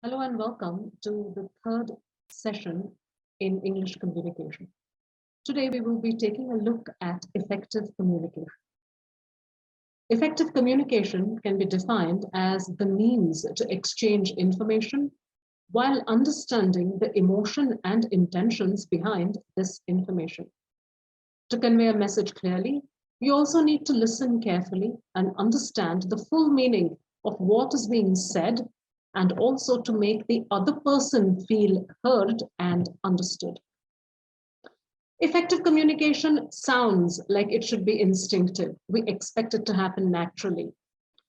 Hello and welcome to the third session in English communication. Today we will be taking a look at effective communication. Effective communication can be defined as the means to exchange information while understanding the emotion and intentions behind this information. To convey a message clearly, you also need to listen carefully and understand the full meaning of what is being said, and also to make the other person feel heard and understood. Effective communication sounds like it should be instinctive. We expect it to happen naturally.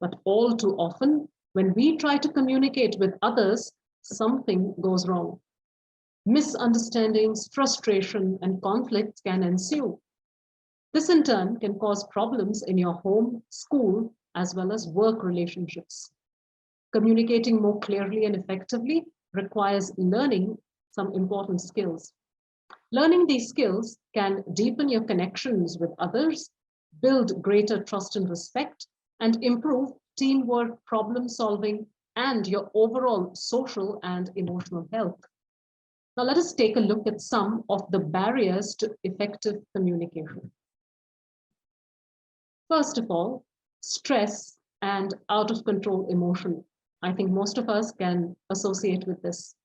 But all too often, when we try to communicate with others, something goes wrong. Misunderstandings, frustration, and conflicts can ensue. This in turn can cause problems in your home, school, as well as work relationships. Communicating more clearly and effectively requires learning some important skills. Learning these skills can deepen your connections with others, build greater trust and respect, and improve teamwork, problem solving, and your overall social and emotional health. Now, let us take a look at some of the barriers to effective communication. First of all, stress and out of control emotion. I think most of us can associate with this.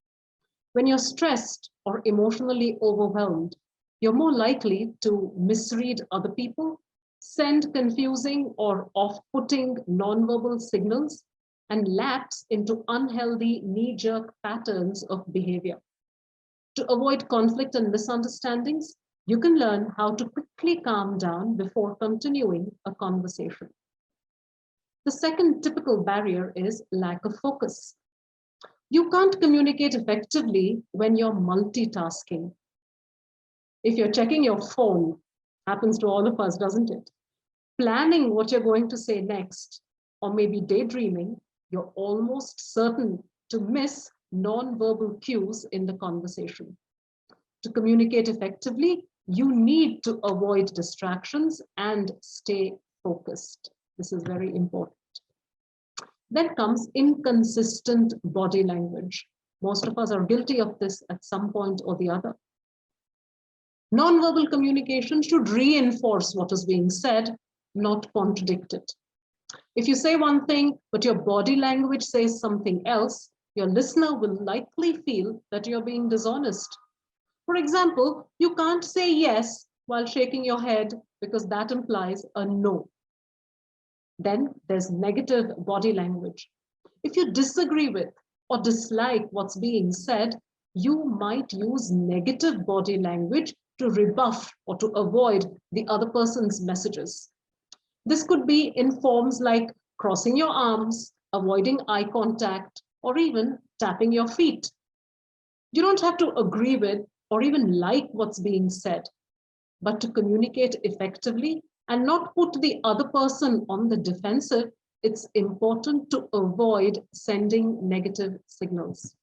When you're stressed or emotionally overwhelmed, you're more likely to misread other people, send confusing or off-putting nonverbal signals, and lapse into unhealthy knee-jerk patterns of behavior. To avoid conflict and misunderstandings, you can learn how to quickly calm down before continuing a conversation. The second typical barrier is lack of focus. You can't communicate effectively when you're multitasking. If you're checking your phone, happens to all of us, doesn't it? Planning what you're going to say next, or maybe daydreaming, you're almost certain to miss non-verbal cues in the conversation. To communicate effectively, you need to avoid distractions and stay focused. This is very important. Then comes inconsistent body language. Most of us are guilty of this at some point or the other. Nonverbal communication should reinforce what is being said, not contradict it. If you say one thing, but your body language says something else, your listener will likely feel that you're being dishonest. For example, you can't say yes while shaking your head because that implies a no. Then there's negative body language. If you disagree with or dislike what's being said, you might use negative body language to rebuff or to avoid the other person's messages. This could be in forms like crossing your arms, avoiding eye contact, or even tapping your feet. You don't have to agree with or even like what's being said, but to communicate effectively and not put the other person on the defensive, it's important to avoid sending negative signals.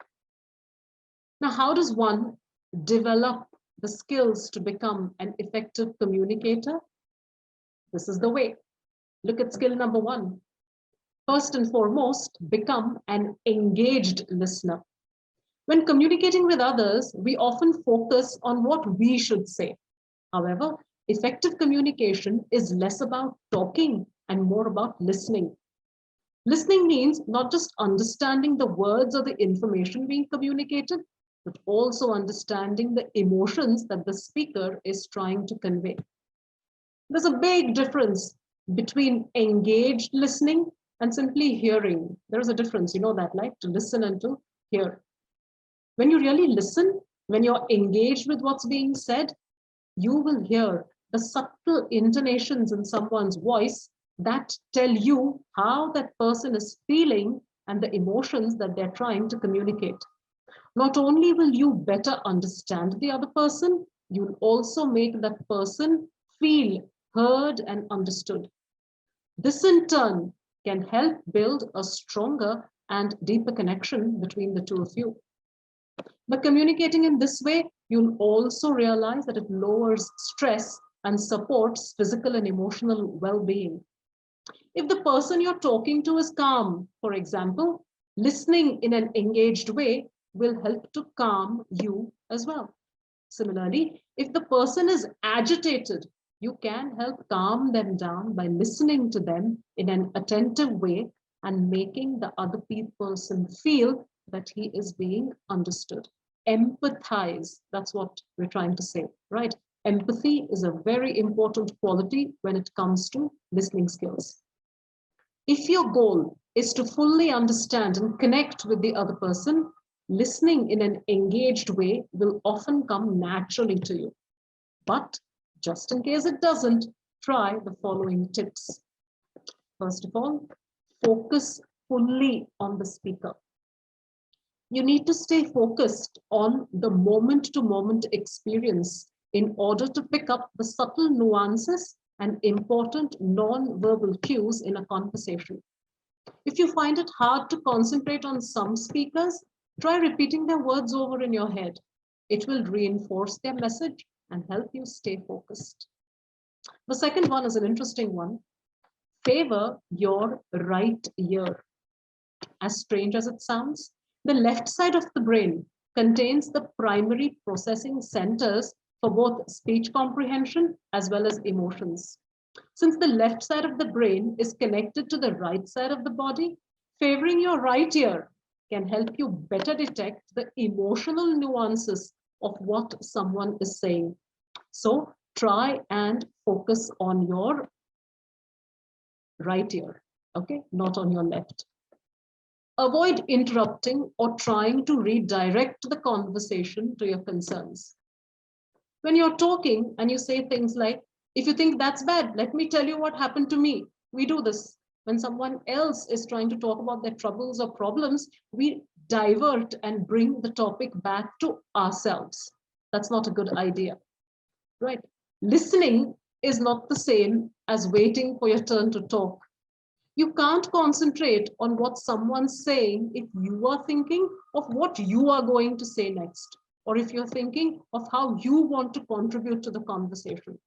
Now, how does one develop the skills to become an effective communicator? This is the way. Look at skill number one. First and foremost, become an engaged listener. When communicating with others, we often focus on what we should say. However, effective communication is less about talking and more about listening. Listening means not just understanding the words or the information being communicated, but also understanding the emotions that the speaker is trying to convey. There's a big difference between engaged listening and simply hearing. There's a difference, you know that, right? To listen and to hear. When you really listen, when you're engaged with what's being said, you will hear the subtle intonations in someone's voice that tell you how that person is feeling and the emotions that they're trying to communicate. Not only will you better understand the other person, you'll also make that person feel heard and understood. This in turn can help build a stronger and deeper connection between the two of you. By communicating in this way, you'll also realize that it lowers stress and supports physical and emotional well-being. If the person you're talking to is calm, for example, Listening in an engaged way will help to calm you as well. Similarly, if the person is agitated, you can help calm them down by listening to them in an attentive way and making the other person feel that he is being understood. Empathize, that's what we're trying to say, right? Empathy is a very important quality when it comes to listening skills. If your goal is to fully understand and connect with the other person, listening in an engaged way will often come naturally to you. But just in case it doesn't, try the following tips. First of all, focus fully on the speaker. You need to stay focused on the moment-to-moment experience in order to pick up the subtle nuances and important non-verbal cues in a conversation. If you find it hard to concentrate on some speakers, try repeating their words over in your head. It will reinforce their message and help you stay focused. The second one is an interesting one. Favor your right ear. As strange as it sounds, the left side of the brain contains the primary processing centers for both speech comprehension as well as emotions. Since the left side of the brain is connected to the right side of the body, favoring your right ear can help you better detect the emotional nuances of what someone is saying. So try and focus on your right ear, okay, not on your left. Avoid interrupting or trying to redirect the conversation to your concerns. When you're talking and you say things like, if you think that's bad, let me tell you what happened to me. We do this. When someone else is trying to talk about their troubles or problems, we divert and bring the topic back to ourselves. That's not a good idea, right? Listening is not the same as waiting for your turn to talk. You can't concentrate on what someone's saying if you are thinking of what you are going to say next, or if you're thinking of how you want to contribute to the conversation.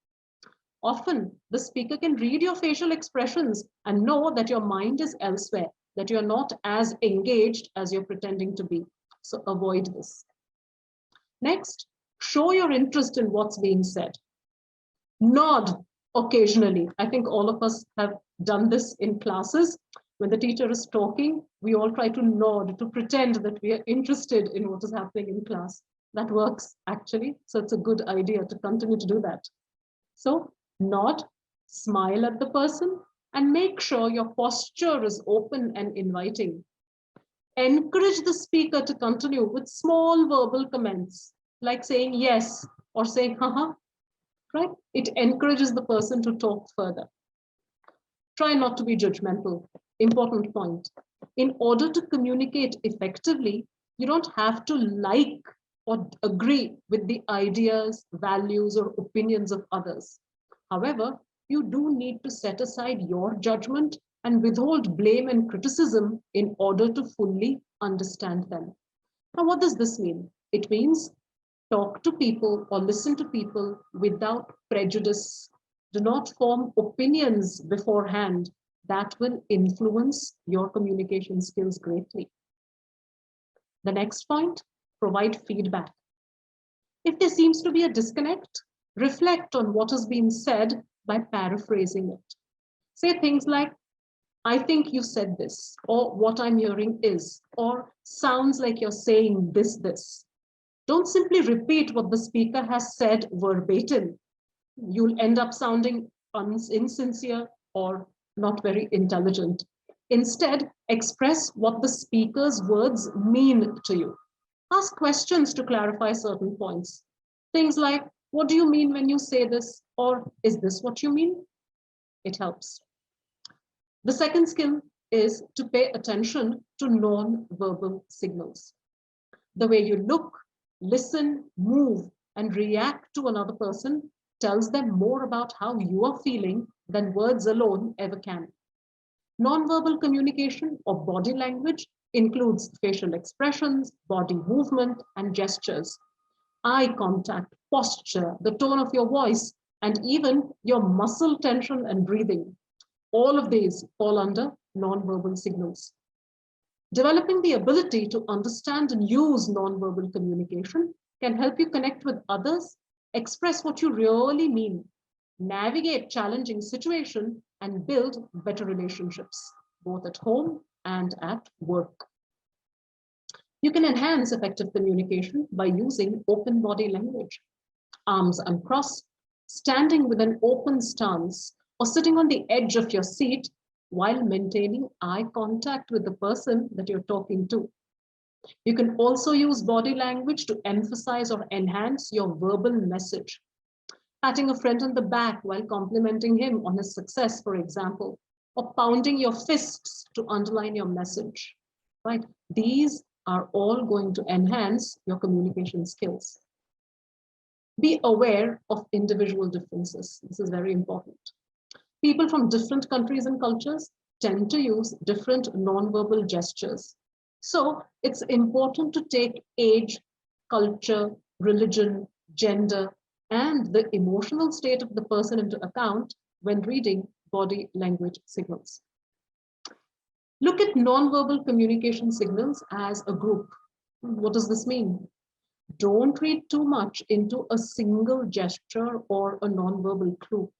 Often, the speaker can read your facial expressions and know that your mind is elsewhere, that you're not as engaged as you're pretending to be. So avoid this. Next, show your interest in what's being said. Nod occasionally. I think all of us have done this in classes. When the teacher is talking, we all try to nod to pretend that we are interested in what is happening in class. That works actually. So it's a good idea to continue to do that. So nod, smile at the person, and make sure your posture is open and inviting. Encourage the speaker to continue with small verbal comments, like saying yes or saying haha, right? It encourages the person to talk further. Try not to be judgmental. Important point. In order to communicate effectively, you don't have to like or agree with the ideas, values, or opinions of others. However, you do need to set aside your judgment and withhold blame and criticism in order to fully understand them. Now, what does this mean? It means talk to people or listen to people without prejudice. Do not form opinions beforehand. That will influence your communication skills greatly. The next point, provide feedback. If there seems to be a disconnect, reflect on what has been said by paraphrasing it. Say things like, I think you said this, or what I'm hearing is, or sounds like you're saying this. Don't simply repeat what the speaker has said verbatim. You'll end up sounding insincere or not very intelligent. Instead, express what the speaker's words mean to you. Ask questions to clarify certain points. Things like, what do you mean when you say this? Or is this what you mean? It helps. The second skill is to pay attention to non-verbal signals. The way you look, listen, move, and react to another person tells them more about how you are feeling than words alone ever can. Nonverbal communication or body language includes facial expressions, body movement, and gestures. Eye contact, posture, the tone of your voice, and even your muscle tension and breathing. All of these fall under nonverbal signals. Developing the ability to understand and use nonverbal communication can help you connect with others, express what you really mean, navigate challenging situations, and build better relationships, both at home and at work. You can enhance effective communication by using open body language. Arms uncrossed, standing with an open stance, or sitting on the edge of your seat while maintaining eye contact with the person that you're talking to. You can also use body language to emphasize or enhance your verbal message. Patting a friend on the back while complimenting him on his success, for example, or pounding your fists to underline your message, right? These are all going to enhance your communication skills. Be aware of individual differences. This is very important. People from different countries and cultures tend to use different nonverbal gestures. So it's important to take age, culture, religion, gender, and the emotional state of the person into account when reading body language signals. Look at nonverbal communication signals as a group. What does this mean? Don't read too much into a single gesture or a nonverbal clue.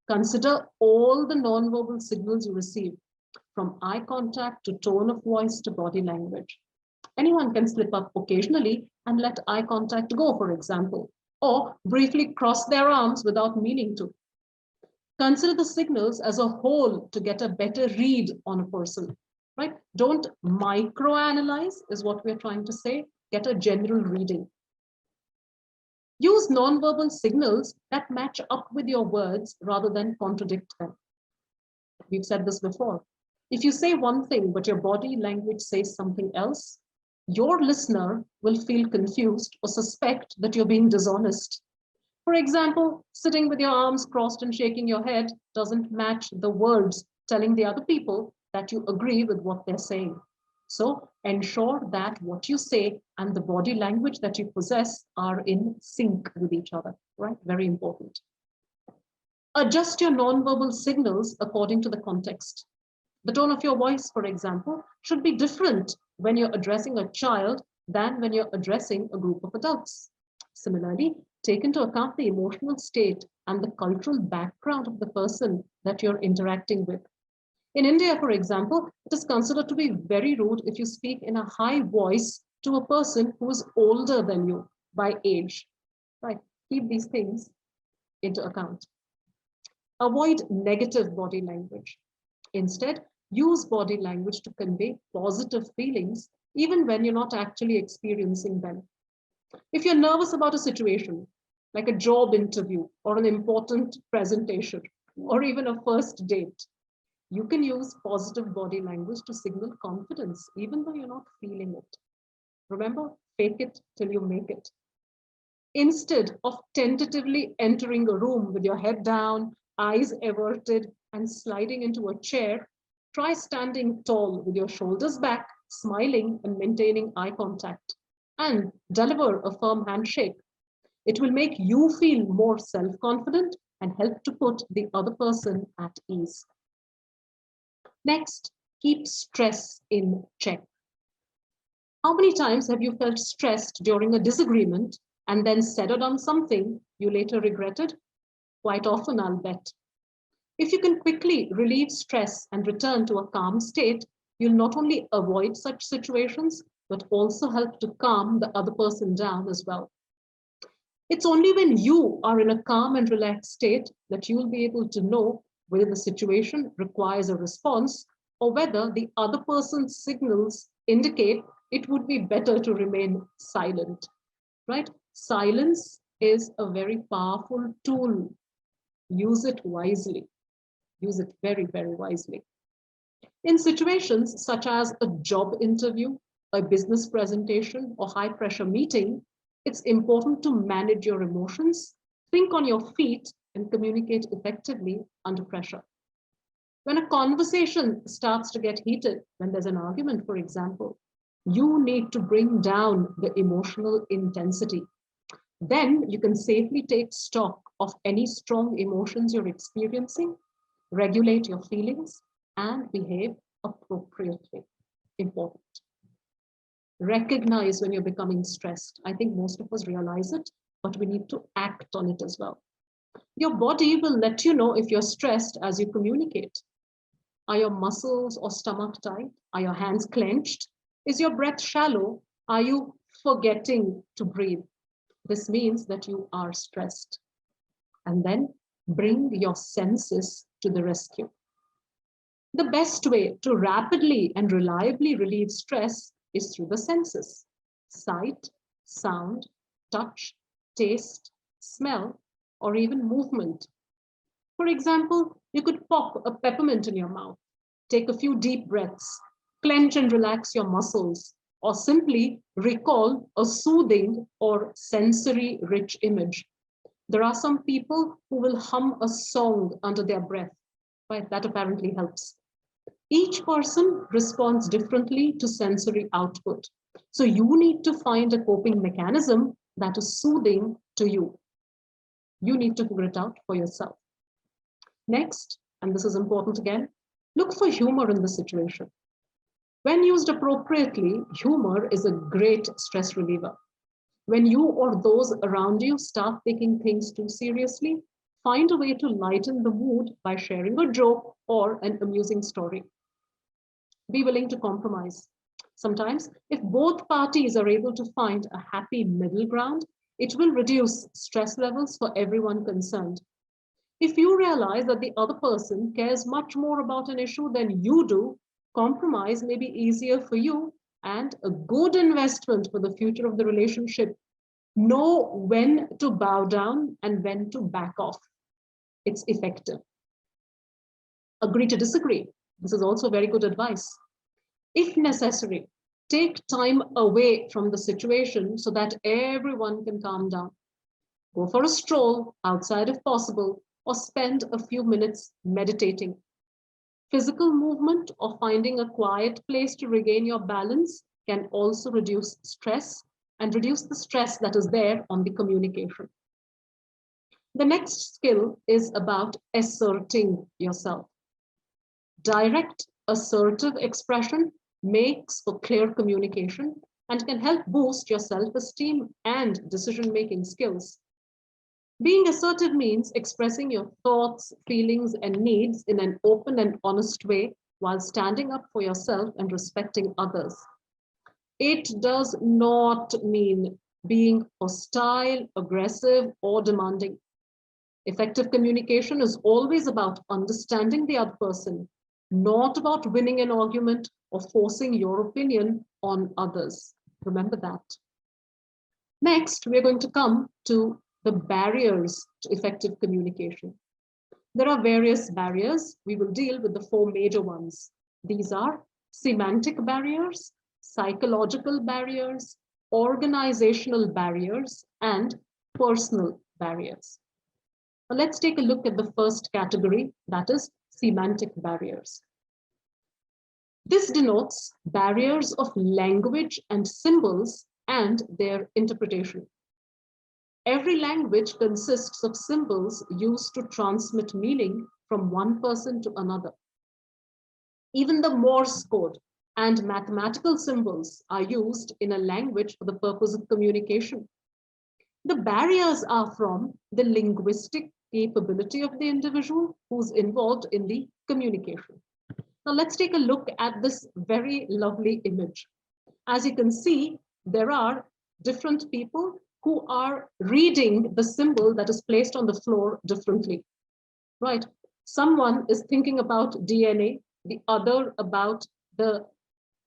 Consider all the nonverbal signals you receive, from eye contact to tone of voice to body language. Anyone can slip up occasionally and let eye contact go, for example, or briefly cross their arms without meaning to. Consider the signals as a whole to get a better read on a person, right? Don't microanalyze, is what we're trying to say. Get a general reading. Use nonverbal signals that match up with your words rather than contradict them. We've said this before. If you say one thing, but your body language says something else, your listener will feel confused or suspect that you're being dishonest. For example, sitting with your arms crossed and shaking your head doesn't match the words telling the other people that you agree with what they're saying. So ensure that what you say and the body language that you possess are in sync with each other, right? Very important. Adjust your nonverbal signals according to the context. The tone of your voice, for example, should be different when you're addressing a child than when you're addressing a group of adults. Similarly, take into account the emotional state and the cultural background of the person that you're interacting with. In India, for example, it is considered to be very rude if you speak in a high voice to a person who is older than you by age. Right? Keep these things into account. Avoid negative body language. Instead, use body language to convey positive feelings, even when you're not actually experiencing them. If you're nervous about a situation, like a job interview or an important presentation, or even a first date, you can use positive body language to signal confidence, even though you're not feeling it. Remember, fake it till you make it. Instead of tentatively entering a room with your head down, eyes averted, and sliding into a chair, try standing tall with your shoulders back, smiling and maintaining eye contact, and deliver a firm handshake. It will make you feel more self-confident and help to put the other person at ease. Next, keep stress in check. How many times have you felt stressed during a disagreement and then said or done something you later regretted? Quite often, I'll bet. If you can quickly relieve stress and return to a calm state, you'll not only avoid such situations, but also help to calm the other person down as well. It's only when you are in a calm and relaxed state that you'll be able to know whether the situation requires a response or whether the other person's signals indicate it would be better to remain silent, right? Silence is a very powerful tool. Use it wisely. Use it very, very wisely. In situations such as a job interview, a business presentation, or high pressure meeting, it's important to manage your emotions, think on your feet, and communicate effectively under pressure. When a conversation starts to get heated, when there's an argument, for example, you need to bring down the emotional intensity. Then you can safely take stock of any strong emotions you're experiencing, regulate your feelings, and behave appropriately. important. Recognize when you're becoming stressed. I think most of us realize it, but we need to act on it as well. Your body will let you know if you're stressed as you communicate. Are your muscles or stomach tight? Are your hands clenched? Is your breath shallow? Are you forgetting to breathe? This means that you are stressed. And then bring your senses to the rescue. The best way to rapidly and reliably relieve stress is through the senses: sight, sound, touch, taste, smell, or even movement. For example, you could pop a peppermint in your mouth, take a few deep breaths, clench and relax your muscles, or simply recall a soothing or sensory-rich image. There are some people who will hum a song under their breath, right? That apparently helps. Each person responds differently to sensory output. So you need to find a coping mechanism that is soothing to you. You need to figure it out for yourself. Next, and this is important again, look for humor in the situation. When used appropriately, humor is a great stress reliever. When you or those around you start taking things too seriously, find a way to lighten the mood by sharing a joke or an amusing story. Be willing to compromise. Sometimes, if both parties are able to find a happy middle ground, it will reduce stress levels for everyone concerned. If you realize that the other person cares much more about an issue than you do, compromise may be easier for you and a good investment for the future of the relationship. Know when to bow down and when to back off. It's effective. Agree to disagree. This is also very good advice. If necessary, take time away from the situation so that everyone can calm down. Go for a stroll outside if possible, or spend a few minutes meditating. Physical movement or finding a quiet place to regain your balance can also reduce stress and reduce the stress that is there on the communication. The next skill is about asserting yourself. Direct, assertive expression makes for clear communication and can help boost your self-esteem and decision-making skills. Being assertive means expressing your thoughts, feelings, and needs in an open and honest way while standing up for yourself and respecting others. It does not mean being hostile, aggressive, or demanding. Effective communication is always about understanding the other person, not about winning an argument or forcing your opinion on others. Remember that. Next, we're going to come to the barriers to effective communication. There are various barriers. We will deal with the four major ones. These are semantic barriers, psychological barriers, organizational barriers, and personal barriers. Now let's take a look at the first category, that is semantic barriers. This denotes barriers of language and symbols and their interpretation. Every language consists of symbols used to transmit meaning from one person to another. Even the Morse code and mathematical symbols are used in a language for the purpose of communication. The barriers are from the linguistic capability of the individual who's involved in the communication. Now let's take a look at this very lovely image. As you can see, there are different people who are reading the symbol that is placed on the floor differently, right? Someone is thinking about DNA, the other about the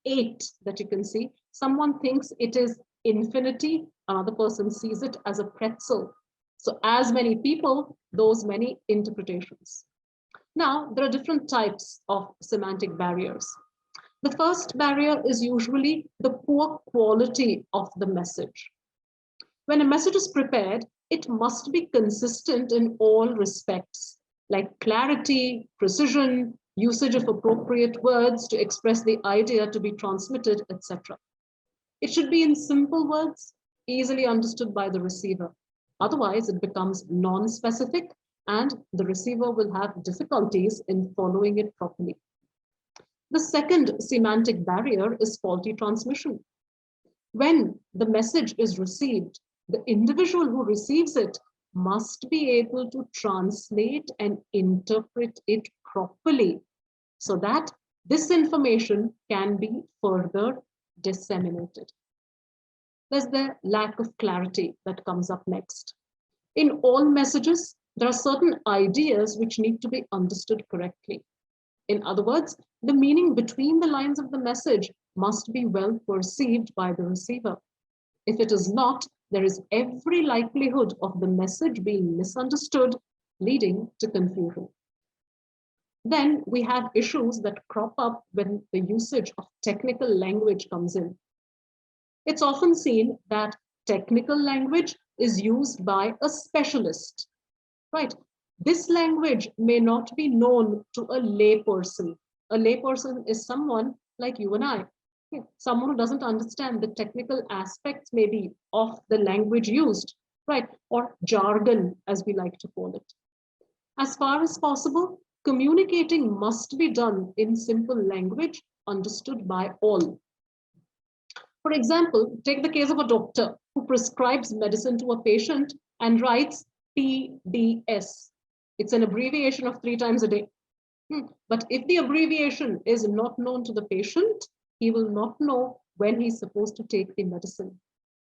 8 that you can see. Someone thinks it is infinity, another person sees it as a pretzel. So as many people, those many interpretations. Now, there are different types of semantic barriers. The first barrier is usually the poor quality of the message. When a message is prepared, it must be consistent in all respects, like clarity, precision, usage of appropriate words to express the idea to be transmitted, etc. It should be in simple words, easily understood by the receiver. Otherwise, it becomes non-specific and the receiver will have difficulties in following it properly. The second semantic barrier is faulty transmission. When the message is received, the individual who receives it must be able to translate and interpret it properly so that this information can be further disseminated. There's the lack of clarity that comes up next. In all messages, there are certain ideas which need to be understood correctly. In other words, the meaning between the lines of the message must be well perceived by the receiver. If it is not, there is every likelihood of the message being misunderstood, leading to confusion. Then we have issues that crop up when the usage of technical language comes in. It's often seen that technical language is used by a specialist, right? This language may not be known to a layperson. A layperson is someone like you and I, someone who doesn't understand the technical aspects maybe of the language used, right? Or jargon, as we like to call it. As far as possible, communicating must be done in simple language understood by all. For example, take the case of a doctor who prescribes medicine to a patient and writes PDS. It's an abbreviation of 3 times a day. But if the abbreviation is not known to the patient, he will not know when he's supposed to take the medicine.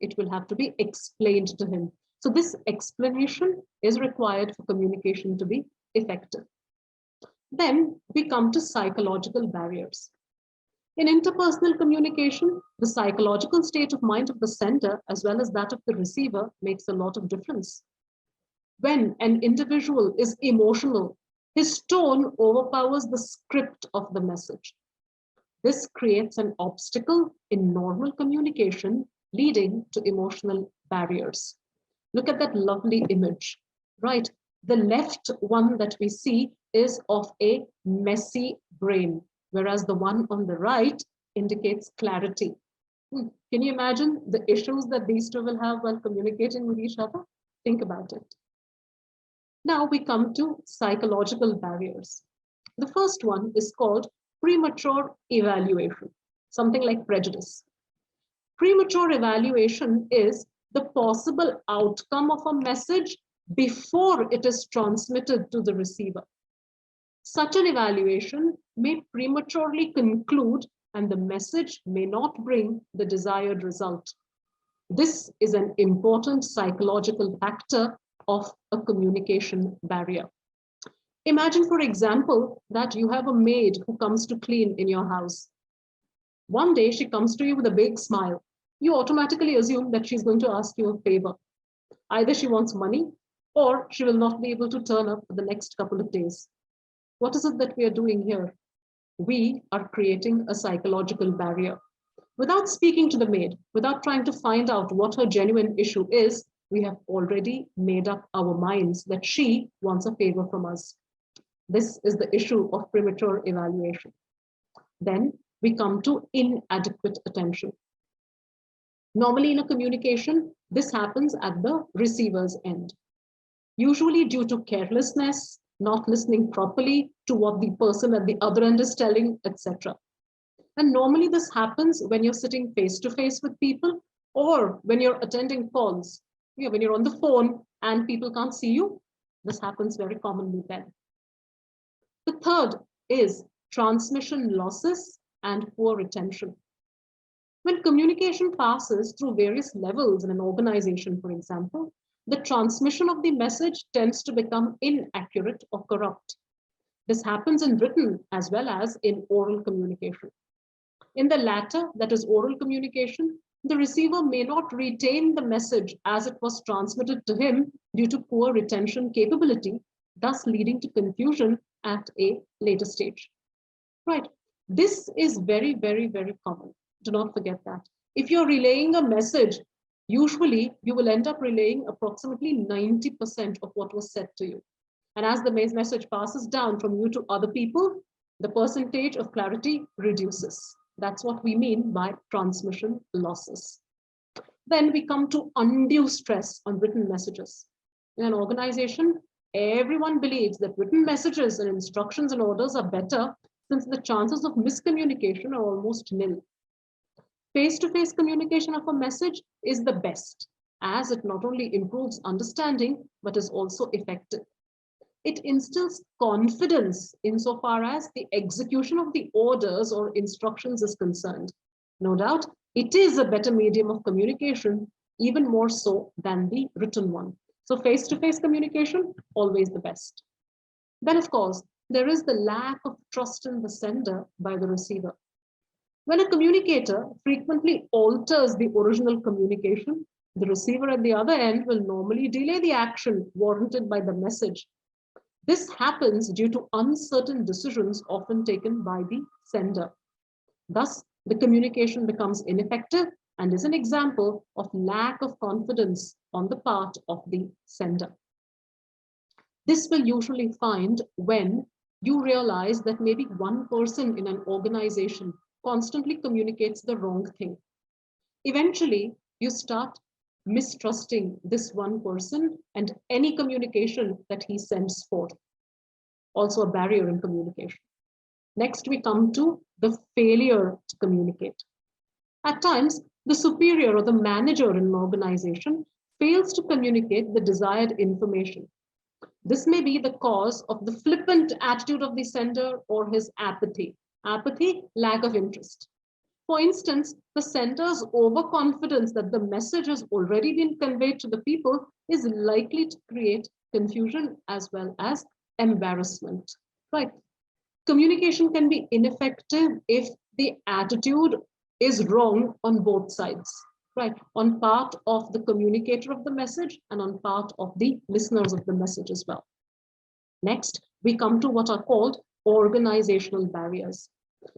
It will have to be explained to him. So this explanation is required for communication to be effective. Then we come to psychological barriers. In interpersonal communication, the psychological state of mind of the sender as well as that of the receiver makes a lot of difference. When an individual is emotional, his tone overpowers the script of the message. This creates an obstacle in normal communication, leading to emotional barriers. Look at that lovely image, right? The left one that we see is of a messy brain, whereas the one on the right indicates clarity. Can you imagine the issues that these two will have while communicating with each other? Think about it. Now we come to psychological barriers. The first one is called premature evaluation, something like prejudice. Premature evaluation is the possible outcome of a message before it is transmitted to the receiver. Such an evaluation may prematurely conclude and the message may not bring the desired result. This is an important psychological factor of a communication barrier. Imagine, for example, that you have a maid who comes to clean in your house. One day she comes to you with a big smile. You automatically assume that she's going to ask you a favor. Either she wants money or she will not be able to turn up for the next couple of days. What is it that we are doing here? We are creating a psychological barrier. Without speaking to the maid, without trying to find out what her genuine issue is, we have already made up our minds that she wants a favor from us. This is the issue of premature evaluation. Then we come to inadequate attention. Normally in a communication, this happens at the receiver's end. Usually due to carelessness, not listening properly to what the person at the other end is telling, etc. And normally this happens when you're sitting face to face with people or when you're attending calls. When you're on the phone and people can't see you, this happens very commonly then. The third is transmission losses and poor retention. When communication passes through various levels in an organization, for example, the transmission of the message tends to become inaccurate or corrupt. This happens in written as well as in oral communication. In the latter, that is oral communication, the receiver may not retain the message as it was transmitted to him due to poor retention capability, thus leading to confusion at a later stage. Right. This is very, very, very common. Do not forget that. If you're relaying a message, usually you will end up relaying approximately 90% of what was said to you. And as the message passes down from you to other people, the percentage of clarity reduces. That's what we mean by transmission losses. Then we come to undue stress on written messages. In an organization, everyone believes that written messages and instructions and orders are better since the chances of miscommunication are almost nil. Face-to-face communication of a message is the best, as it not only improves understanding, but is also effective. It instills confidence insofar as the execution of the orders or instructions is concerned. No doubt, it is a better medium of communication, even more so than the written one. So face-to-face communication, always the best. Then, of course, there is the lack of trust in the sender by the receiver. When a communicator frequently alters the original communication, the receiver at the other end will normally delay the action warranted by the message. This happens due to uncertain decisions often taken by the sender. Thus, the communication becomes ineffective and is an example of lack of confidence on the part of the sender. This will usually find when you realize that maybe one person in an organization constantly communicates the wrong thing. Eventually, you start mistrusting this one person and any communication that he sends forth. Also a barrier in communication. Next, we come to the failure to communicate. At times, the superior or the manager in an organization fails to communicate the desired information. This may be the cause of the flippant attitude of the sender or his apathy. Apathy, lack of interest. For instance, the sender's overconfidence that the message has already been conveyed to the people is likely to create confusion as well as embarrassment. Right? Communication can be ineffective if the attitude is wrong on both sides, right? On part of the communicator of the message and on part of the listeners of the message as well. Next, we come to what are called organizational barriers.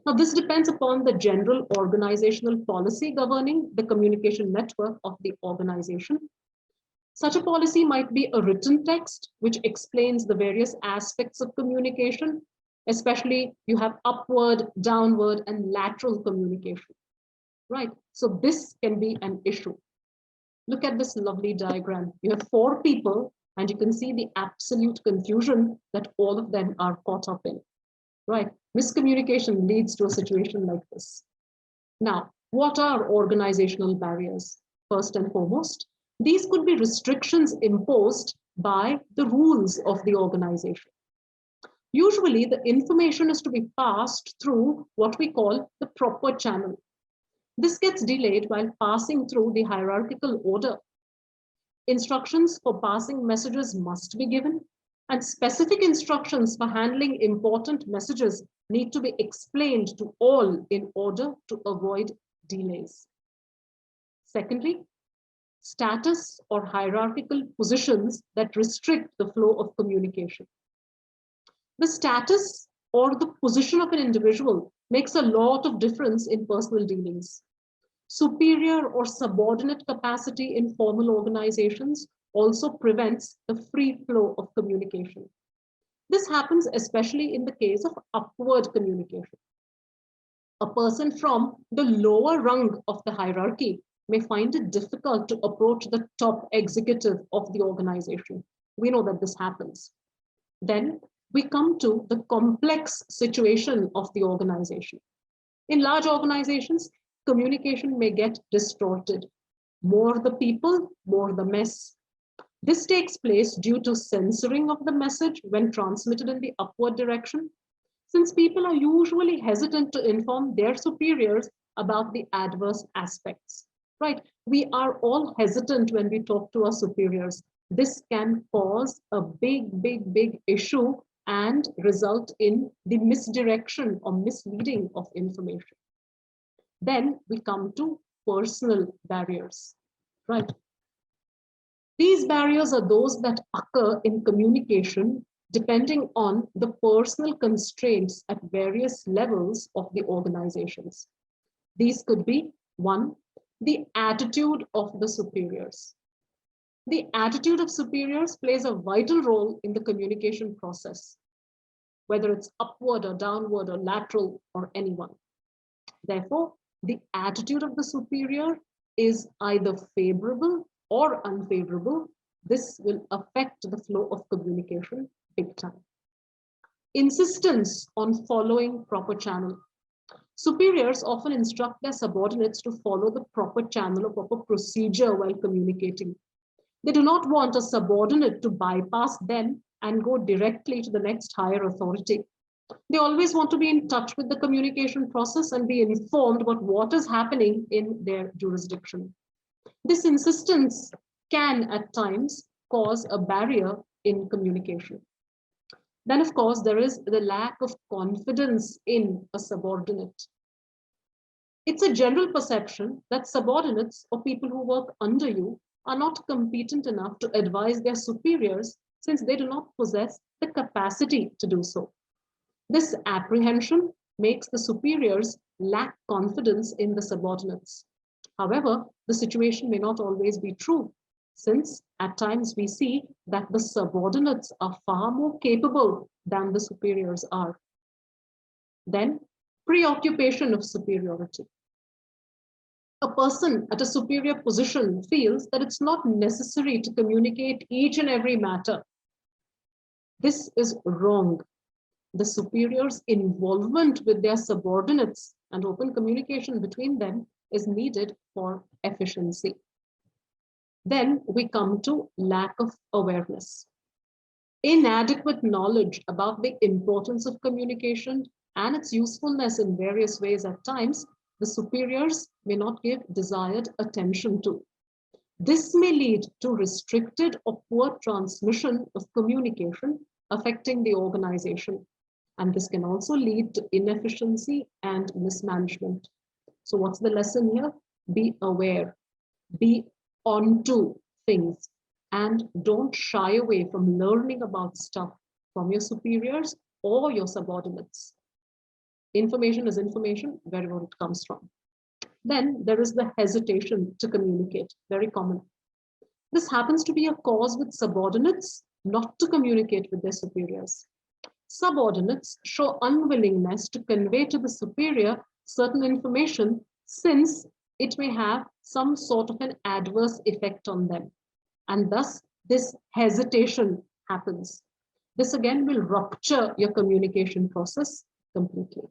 Now, this depends upon the general organizational policy governing the communication network of the organization. Such a policy might be a written text, which explains the various aspects of communication, especially you have upward, downward, and lateral communication, right? So this can be an issue. Look at this lovely diagram. You have 4 people, and you can see the absolute confusion that all of them are caught up in, right? Miscommunication leads to a situation like this. Now, what are organizational barriers? First and foremost, these could be restrictions imposed by the rules of the organization. Usually, the information is to be passed through what we call the proper channel. This gets delayed while passing through the hierarchical order. Instructions for passing messages must be given, and specific instructions for handling important messages need to be explained to all in order to avoid delays. Secondly, status or hierarchical positions that restrict the flow of communication. The status or the position of an individual makes a lot of difference in personal dealings. Superior or subordinate capacity in formal organizations also prevents the free flow of communication. This happens especially in the case of upward communication. A person from the lower rung of the hierarchy may find it difficult to approach the top executive of the organization. We know that this happens. Then we come to the complex situation of the organization. In large organizations, communication may get distorted. More the people, more the mess. This takes place due to censoring of the message when transmitted in the upward direction, since people are usually hesitant to inform their superiors about the adverse aspects, right? We are all hesitant when we talk to our superiors. This can cause a big issue and result in the misdirection or misleading of information. Then we come to personal barriers, right? These barriers are those that occur in communication depending on the personal constraints at various levels of the organizations. These could be, 1, the attitude of the superiors. The attitude of superiors plays a vital role in the communication process, whether it's upward or downward or lateral or anyone. Therefore, the attitude of the superior is either favorable or unfavorable. This will affect the flow of communication big time. insistence on following proper channel. Superiors often instruct their subordinates to follow the proper channel or proper procedure while communicating. They do not want a subordinate to bypass them and go directly to the next higher authority. They always want to be in touch with the communication process and be informed about what is happening in their jurisdiction. This insistence can at times cause a barrier in communication. Then, of course, there is the lack of confidence in a subordinate. It's a general perception that subordinates or people who work under you are not competent enough to advise their superiors since they do not possess the capacity to do so. This apprehension makes the superiors lack confidence in the subordinates. However, the situation may not always be true, since at times we see that the subordinates are far more capable than the superiors are. Then, preoccupation of superiority. A person at a superior position feels that it's not necessary to communicate each and every matter. This is wrong. The superior's involvement with their subordinates and open communication between them is needed for efficiency. Then we come to lack of awareness. Inadequate knowledge about the importance of communication and its usefulness in various ways at times, the superiors may not give desired attention to. This may lead to restricted or poor transmission of communication affecting the organization. And this can also lead to inefficiency and mismanagement. So what's the lesson here? Be aware, be onto things, and don't shy away from learning about stuff from your superiors or your subordinates. Information is information wherever it comes from. Then there is the hesitation to communicate, very common. This happens to be a cause with subordinates not to communicate with their superiors. Subordinates show unwillingness to convey to the superior certain information since it may have some sort of an adverse effect on them. And thus, this hesitation happens. This again will rupture your communication process completely.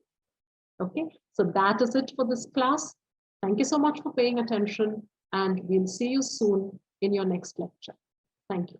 Okay, so that is it for this class. Thank you so much for paying attention, and we'll see you soon in your next lecture. Thank you.